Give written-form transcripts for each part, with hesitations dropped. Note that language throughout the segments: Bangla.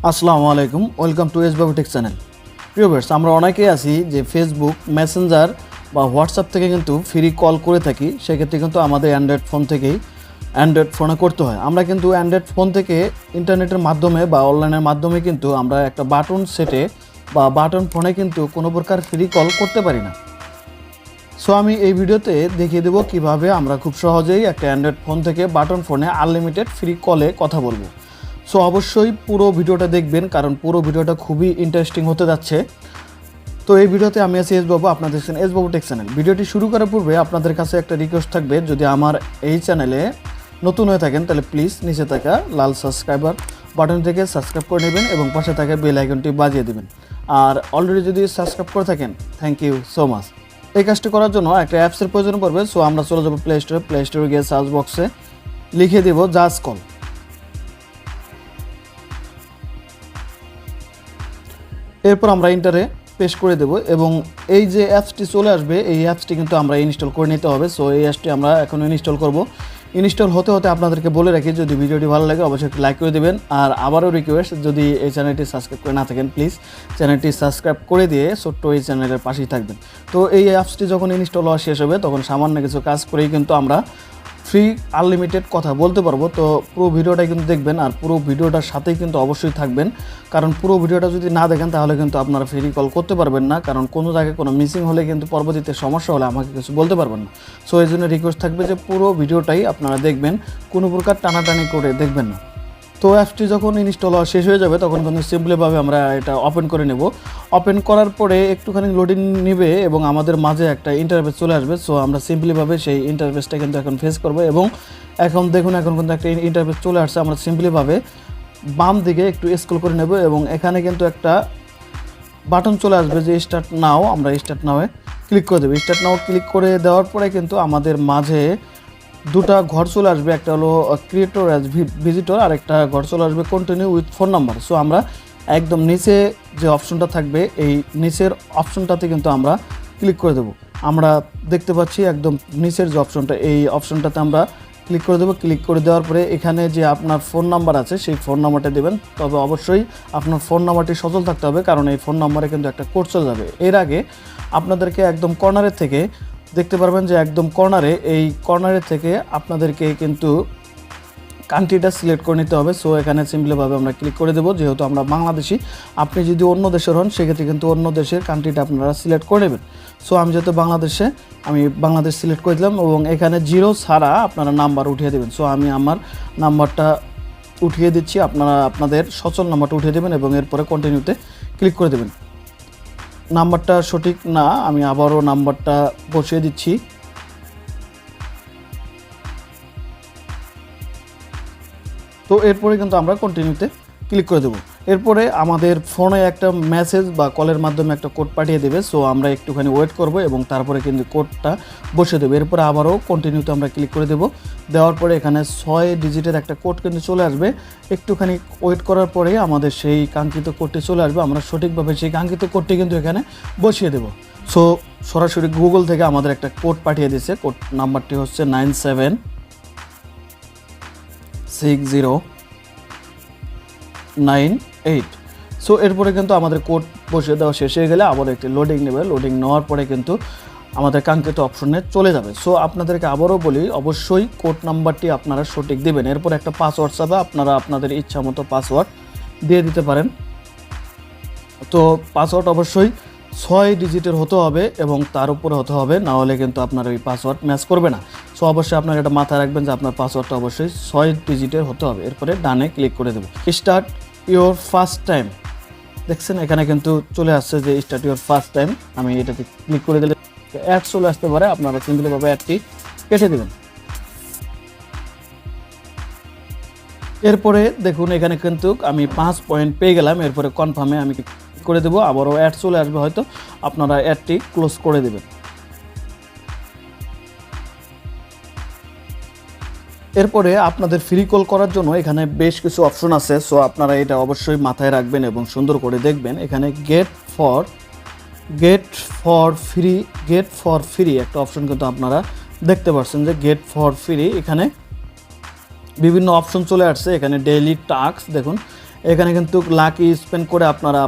আসসালামু আলাইকুম, welcome to S.babu take channel. প্রিয় ভিউয়ার্স, আমরা অনেকেই আছি যে ফেসবুক মেসেঞ্জার বা হোয়াটসঅ্যাপ থেকে কিন্তু ফ্রি কল করে থাকি। সেক্ষেত্রে কিন্তু আমাদের অ্যান্ড্রয়েড ফোনে করতে হয়। আমরা কিন্তু অ্যান্ড্রয়েড ফোন থেকে ইন্টারনেটের মাধ্যমে বা অনলাইনের মাধ্যমে কিন্তু আমরা একটা বাটন সেটে বা বাটন ফোনে কিন্তু কোনো প্রকার ফ্রি কল করতে পারি না। সো আমি এই ভিডিওতে দেখিয়ে দেবো কিভাবে আমরা খুব সহজেই একটা অ্যান্ড্রয়েড ফোন থেকে বাটন ফোনে আনলিমিটেড ফ্রি কলে কথা বলবো। সো অবশ্যই পুরো ভিডিওটা দেখবেন, কারণ পুরো ভিডিওটা খুবই ইন্টারেস্টিং হতে যাচ্ছে। তো এই ভিডিওতে আমি আছি S.babu, আপনারা দেখছেন S.babu টেক চ্যানেল। ভিডিওটি শুরু করার পূর্বে আপনাদের কাছে একটা রিকোয়েস্ট থাকবে, যদি আমার এই চ্যানেলে নতুন হয়ে থাকেন তাহলে প্লিজ নিচে থাকা লাল সাবস্ক্রাইবার বাটন থেকে সাবস্ক্রাইব করে নেবেন এবং পাশে থাকা বেল আইকনটি বাজিয়ে দেবেন। আর অলরেডি যদি সাবস্ক্রাইব করে থাকেন, থ্যাংক ইউ সো মাচ। এই কাজটি করার জন্য একটা অ্যাপসের প্রয়োজন পড়বে। সো আমরা চলে যাবো প্লে স্টোরে গিয়ে সার্চ বক্সে লিখে দেব জাস্ট কল। এরপর আমরা ইন্টারে পেস্ট করে দেব এবং এই যে অ্যাপসটি চলে আসবে, এই অ্যাপসটি কিন্তু আমরা ইনস্টল করে নিতে হবে। সো এই অ্যাপসটি আমরা এখন ইনস্টল করব। ইনস্টল হতে হতে আপনাদেরকে বলে রাখি, যদি ভিডিওটি ভালো লাগে অবশ্যই একটি লাইক করে দেবেন। আর আবারও রিকোয়েস্ট, যদি এই চ্যানেলটি সাবস্ক্রাইব করে না থাকেন প্লিজ চ্যানেলটি সাবস্ক্রাইব করে দিয়ে ছোট্ট এই চ্যানেলের পাশেই থাকবেন। তো এই অ্যাপসটি যখন ইনস্টল হওয়া শেষ হবে তখন সামান্য কিছু কাজ করেই কিন্তু আমরা ফ্রি আনলিমিটেড কথা বলতে পারবো। তো পুরো ভিডিওটাই কিন্তু দেখবেন আর পুরো ভিডিওটার সাথেই কিন্তু অবশ্যই থাকবেন, কারণ পুরো ভিডিওটা যদি না দেখেন তাহলে কিন্তু আপনারা ফ্রি কল করতে পারবেন না, কারণ কোনো জায়গায় কোনো মিসিং হলে কিন্তু পরবর্তীতে সমস্যা হলে আমাকে কিছু বলতে পারবেন না। সো এই জন্য রিকোয়েস্ট থাকবে যে পুরো ভিডিওটাই আপনারা দেখবেন, কোনো প্রকার টানাটানি করে দেখবেন না। তো অ্যাপসটি যখন ইনস্টল হওয়া শেষ হয়ে যাবে তখন কিন্তু সিম্পলিভাবে আমরা এটা ওপেন করে নেব। ওপেন করার পরে একটুখানি লোডিং নেবে এবং আমাদের মাঝে একটা ইন্টারফেস চলে আসবে। সো আমরা সিম্পলিভাবে সেই ইন্টারফেসটা কিন্তু এখন ফেস করব এবং এখন দেখুন এখন কিন্তু একটা ইন্টারফেস চলে আসছে। আমরা সিম্পলিভাবে বাম দিকে একটু স্ক্রল করে নেব এবং এখানে কিন্তু একটা বাটন চলে আসবে যে স্টার্ট নাও। আমরা স্টার্ট নাওয়ে ক্লিক করে দেবো। স্টার্ট নাও ক্লিক করে দেওয়ার পরে কিন্তু আমাদের মাঝে দুটা ঘর চলে আসবে, একটা হলো ক্রিয়েটর অ্যাজ ভিজিটর আর একটা ঘর চলে আসবে continue with phone number. So আমরা একদম নিচে যে অপশনটা থাকবে এই নিচের অপশনটাতে কিন্তু আমরা ক্লিক করে দেবো। আমরা দেখতে পাচ্ছি একদম নিচের যে অপশনটা, এই অপশনটাতে আমরা ক্লিক করে দেবো। ক্লিক করে দেওয়ার পরে এখানে যে আপনার ফোন নাম্বার আছে সেই ফোন নাম্বারটা দেবেন, তবে অবশ্যই আপনার ফোন নাম্বারটি সচল থাকতে হবে, কারণ এই ফোন নাম্বারে কিন্তু একটা কোড চলে যাবে। এর আগে আপনাদেরকে একদম কর্নারের থেকে দেখতে পারবেন যে একদম এই কর্নারের থেকে আপনাদেরকে কিন্তু কান্ট্রিটা সিলেক্ট করে নিতে হবে। সো এখানে সিম্পলিভাবে আমরা ক্লিক করে দেবো। যেহেতু আমরা বাংলাদেশি, আপনি যদি অন্য দেশের হন সেক্ষেত্রে কিন্তু অন্য দেশের কান্ট্রিটা আপনারা সিলেক্ট করে নেবেন। সো আমি যেহেতু আমি বাংলাদেশ সিলেক্ট করে দিলাম এবং এখানে জিরো ছাড়া আপনারা নাম্বার উঠিয়ে দেবেন। সো আমি আমার নাম্বারটা উঠিয়ে দিচ্ছি, আপনারা আপনাদের সচল নাম্বারটা উঠিয়ে দেবেন এবং এরপরে কন্টিনিউতে ক্লিক করে দেবেন। নাম্বারটা সঠিক না, আমি আবারও নাম্বারটা বসিয়ে দিচ্ছি। তো এরপরে কিন্তু আমরা কন্টিনিউতে ক্লিক করে দেবো। এরপরে আমাদের ফোনে একটা মেসেজ বা কলের মাধ্যমে একটা কোড পাঠিয়ে দেবে। সো আমরা একটুখানি ওয়েট করব এবং তারপরে কিন্তু কোডটা বসিয়ে দেবো। এরপরে আবারও কন্টিনিউতে আমরা ক্লিক করে দেবো। দেওয়ার পরে এখানে 6 ডিজিটের একটা কোড কিন্তু চলে আসবে। একটুখানি ওয়েট করার পরে আমাদের সেই কাঙ্ক্ষিত কোডটি চলে আসবে। আমরা সঠিকভাবে সেই কাঙ্ক্ষিত কোডটি কিন্তু এখানে বসিয়ে দেবো। সো সরাসরি গুগল থেকে আমাদের একটা কোড পাঠিয়ে দিয়েছে। কোড নাম্বারটি হচ্ছে 976098। সো এরপরে কিন্তু আমাদের কোড বসিয়ে দেওয়া শেষ হয়ে গেলে আবার একটি লোডিং নেবে। লোডিং নেওয়ার পরে কিন্তু আমাদের কাঙ্ক্ষিত অপশনে চলে যাবে। সো আপনাদেরকে আবারও বলি, অবশ্যই কোড নাম্বারটি আপনারা সঠিক দেবেন। এরপর একটা পাসওয়ার্ড চাবে, আপনারা আপনাদের ইচ্ছা মতো পাসওয়ার্ড দিয়ে দিতে পারেন। তো পাসওয়ার্ড অবশ্যই 6 ডিজিটের হতে হবে এবং তার উপরে হতে হবে, না হলে কিন্তু আপনার ওই পাসওয়ার্ড ম্যাচ করবে না। সো অবশ্যই আপনারা এটা মাথায় রাখবেন যে আপনার পাসওয়ার্ডটা অবশ্যই 6 ডিজিটের হতে হবে। এরপরে ডানে ক্লিক করে দেবো। স্টার্ট ইওর ফার্স্ট টাইম, দেখছেন এখানে কিন্তু চলে আসছে যে স্টার্ট ইওর ফার্স্ট টাইম। আমি এটাতে ক্লিক করে দিলে অ্যাড চলে আসতে পারে, আপনারা সিম্পলিভাবে অ্যাডটি কেটে দেবেন। এরপরে দেখুন এখানে কিন্তু আমি 5 পয়েন্ট পেয়ে গেলাম। এরপরে কনফার্মে আমি করে দেবো, আবারও অ্যাড চলে আসবে, হয়তো আপনারা অ্যাডটি ক্লোজ করে দেবেন। এরপরে আপনাদের ফ্রি কল করার জন্য এখানে বেশ কিছু অপশন আছে। সো আপনারা এটা অবশ্যই মাথায় রাখবেন এবং সুন্দর করে দেখবেন। এখানে গেট ফর ফ্রি একটা অপশন কিন্তু আপনারা দেখতে পাচ্ছেন যে গেট ফর ফ্রি। এখানে বিভিন্ন অপশন চলে আসছে। এখানে ডেইলি টাস্ক দেখুন, এখানে কিন্তু লাকি স্পেন্ড করে আপনারা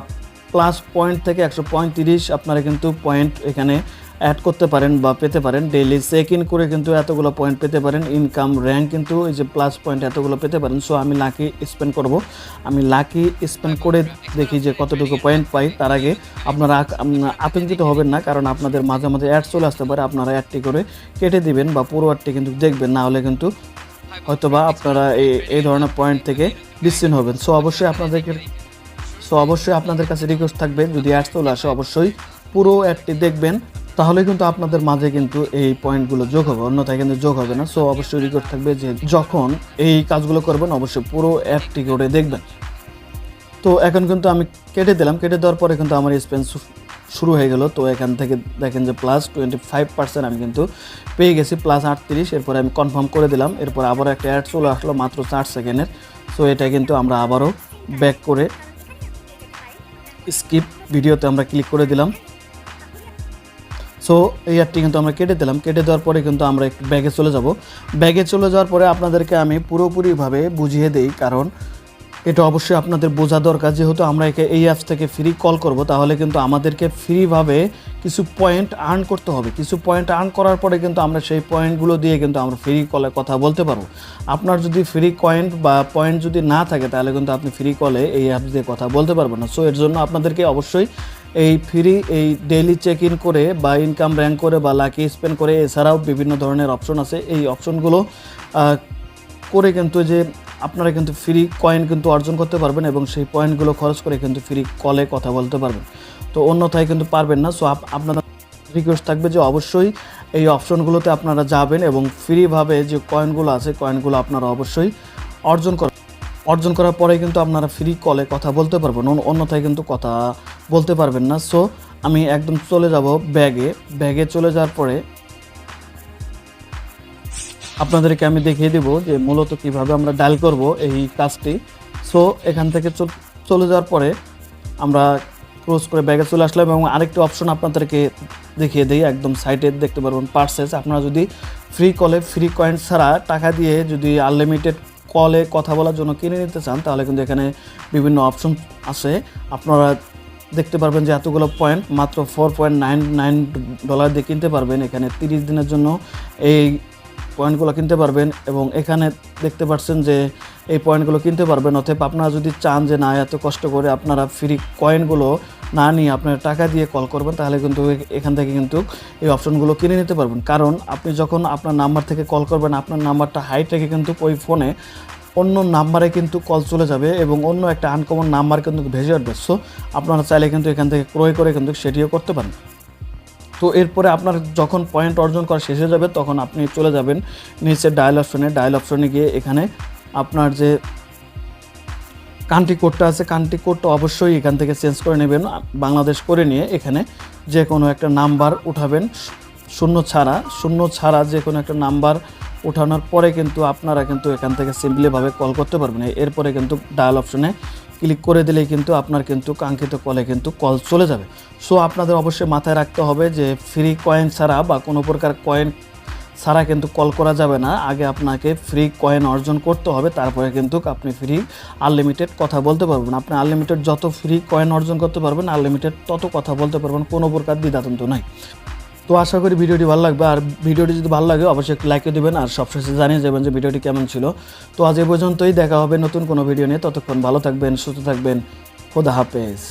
প্লাস পয়েন্ট থেকে 135 আপনারা কিন্তু পয়েন্ট এখানে অ্যাড করতে পারেন বা পেতে পারেন। ডেইলি চেক ইন করে কিন্তু এতগুলো পয়েন্ট পেতে পারেন। ইনকাম র্যাঙ্ক কিন্তু এই যে প্লাস পয়েন্ট এতগুলো পেতে পারেন। সো আমি লাকি স্পেন্ড করব, আমি লাকি স্পেন্ড করে দেখি যে কতটুকু পয়েন্ট পাই। তার আগে আপনারা আতঙ্কিত হবেন না, কারণ আপনাদের মাঝে মাঝে অ্যাড চলে আসতে পারে। আপনারা অ্যাডটি করে কেটে দিবেন বা পুরো অ্যাডটি কিন্তু দেখবেন, না হলে কিন্তু হয়তোবা আপনারা এই ধরনের পয়েন্ট থেকে বিচ্ছিন্ন হবেন। সো অবশ্যই আপনাদের কাছে রিকোয়েস্ট থাকবে, যদি অ্যাড চলে আসে অবশ্যই পুরো অ্যাডটি দেখবেন, তাহলে কিন্তু আপনাদের মাঝে কিন্তু এই পয়েন্টগুলো যোগ হবে, অন্যথায় কিন্তু যোগ হবে না। সো অবশ্যই রিকোয়েস্ট থাকবে যে যখন এই কাজগুলো করবেন অবশ্যই পুরো অ্যাডটি করে দেখবেন। তো এখন কিন্তু আমি কেটে দিলাম, কেটে দেওয়ার পরে কিন্তু আমার স্পেন্ড শুরু হয়ে গেল। তো এখান থেকে দেখেন যে প্লাস 25% আমি কিন্তু পেয়ে গেছি, প্লাস 38। এরপরে আমি কনফার্ম করে দিলাম। এরপর আবারও একটা অ্যাড চলে আসলো মাত্র 4 সেকেন্ডের। সো এটা কিন্তু আমরা আবারও ব্যাক করে স্কিপ ভিডিওতে আমরা ক্লিক করে দিলাম। সো এই অ্যাডটি কিন্তু আমরা কেটে দিলাম। কেটে দেওয়ার পরে কিন্তু আমরা একটু ব্যাগে চলে যাব। ব্যাগে চলে যাওয়ার পরে আপনাদেরকে আমি পুরোপুরিভাবে বুঝিয়ে দেই, কারণ এটা অবশ্যই আপনাদের বোঝা দরকার। যেহেতু আমরা এই অ্যাপস থেকে ফ্রি কল করব, তাহলে কিন্তু আমাদেরকে ফ্রিভাবে কিছু পয়েন্ট আর্ন করতে হবে। কিছু পয়েন্ট আর্ন করার পরে কিন্তু আমরা সেই পয়েন্টগুলো দিয়ে কিন্তু আমরা ফ্রি কলে কথা বলতে পারবো। আপনার যদি ফ্রি কয়েন বা পয়েন্ট যদি না থাকে, তাহলে কিন্তু আপনি ফ্রি কলে এই অ্যাপস দিয়ে কথা বলতে পারবেন না। সো এর জন্য আপনাদেরকে অবশ্যই এই ডেইলি চেক ইন করে বা ইনকাম র্যাঙ্ক করে বা লাকি স্পেন্ড করে, এছাড়াও বিভিন্ন ধরনের অপশন আছে, এই অপশনগুলো করে কিন্তু যে আপনারা কিন্তু ফ্রি কয়েন কিন্তু অর্জন করতে পারবেন এবং সেই পয়েন্টগুলো খরচ করে কিন্তু ফ্রি কলে কথা বলতে পারবেন। তো অন্যথায় কিন্তু পারবেন না। সো আপনাদের রিকোয়েস্ট থাকবে যে অবশ্যই এই অপশনগুলোতে আপনারা যাবেন এবং ফ্রিভাবে যে কয়েনগুলো আছে কয়েনগুলো আপনারা অবশ্যই অর্জন করার পরে কিন্তু আপনারা ফ্রি কলে কথা বলতে পারবেন, অন্যথায় কিন্তু কথা বলতে পারবেন না। সো আমি একদম চলে যাব ব্যাগে চলে যাওয়ার পরে আপনাদেরকে আমি দেখিয়ে দেব যে মূলত কিভাবে আমরা ডায়াল করব এই কাজটি। সো এখান থেকে চলে যাওয়ার পরে আমরা ক্লোজ করে ব্যাগে চলে আসলাম এবং আরেকটি অপশন আপনাদেরকে দেখিয়ে দিই। একদম সাইটে দেখতে পারবেন পারচেজ। আপনারা যদি ফ্রি কলে ফ্রি কয়েন ছাড়া টাকা দিয়ে যদি আনলিমিটেড কলে কথা বলার জন্য কিনে নিতে চান, তাহলে কিন্তু এখানে বিভিন্ন অপশন আছে। আপনারা দেখতে পারবেন যে এতগুলো পয়েন্ট মাত্র $4.99 দিয়ে কিনতে পারবেন। এখানে 30 দিনের জন্য এই পয়েন্টগুলো কিনতে পারবেন এবং এখানে দেখতে পাচ্ছেন যে এই পয়েন্টগুলো কিনতে পারবেন। অতএব আপনারা যদি চান যে না এত কষ্ট করে আপনারা ফ্রি কয়েনগুলো না নিয়ে আপনারা টাকা দিয়ে কল করবেন, তাহলে কিন্তু এখান থেকে কিন্তু এই অপশনগুলো কিনে নিতে পারবেন। কারণ আপনি যখন আপনার নাম্বার থেকে কল করবেন, আপনার নাম্বারটা হাইড রেখে কিন্তু ওই ফোনে অন্য নাম্বারে কিন্তু কল চলে যাবে এবং অন্য একটা আনকমন নাম্বার কিন্তু ভেসে উঠবে। সো আপনারা চাইলে কিন্তু এখান থেকে ক্রয় করে কিন্তু সেটিও করতে পারেন। তো এরপরে আপনার যখন পয়েন্ট অর্জন করা শেষ হয়ে যাবে, তখন আপনি চলে যাবেন নিচে ডায়াল অপশনে গিয়ে এখানে আপনার যে কান্ট্রি কোডটা আছে, কান্ট্রি কোডটা অবশ্যই এখান থেকে চেঞ্জ করে নেবেন। বাংলাদেশ করে নিয়ে এখানে যে কোনো একটা নাম্বার উঠাবেন, শূন্য ছাড়া যে কোনো একটা নাম্বার উঠানোর পরে কিন্তু আপনারা কিন্তু এখান থেকে সিম্পলিভাবে কল করতে পারবেন। এরপরে কিন্তু ডায়াল অপশনে ক্লিক করে দিলেই কিন্তু আপনার কিন্তু কাঙ্ক্ষিত কলে কিন্তু কল চলে যাবে। সো আপনাদের অবশ্যই মাথায় রাখতে হবে যে ফ্রি কয়েন ছাড়া বা কোনো প্রকার কয়েন ছাড়া কিন্তু কল করা যাবে না। আগে আপনাকে ফ্রি কয়েন অর্জন করতে হবে, তারপরে কিন্তু আপনি ফ্রি আনলিমিটেড কথা বলতে পারবেন। আপনি আনলিমিটেড যত ফ্রি কয়েন অর্জন করতে পারবেন, আনলিমিটেড তত কথা বলতে পারবেন, কোনো প্রকার দ্বিধাদ্বন্দ্ব নাই। তো আশা করি ভিডিওটি ভালো লাগবে, আর ভিডিওটি যদি ভালো লাগে অবশ্যই একটু লাইক দেবেন আর সবশেষে জানিয়ে যাবেন যে ভিডিওটি কেমন ছিল। তো আজ এই পর্যন্তই, দেখা হবে নতুন কোনো ভিডিও নিয়ে। ততক্ষণ ভালো থাকবেন, সুস্থ থাকবেন। খোদা হাফেজ।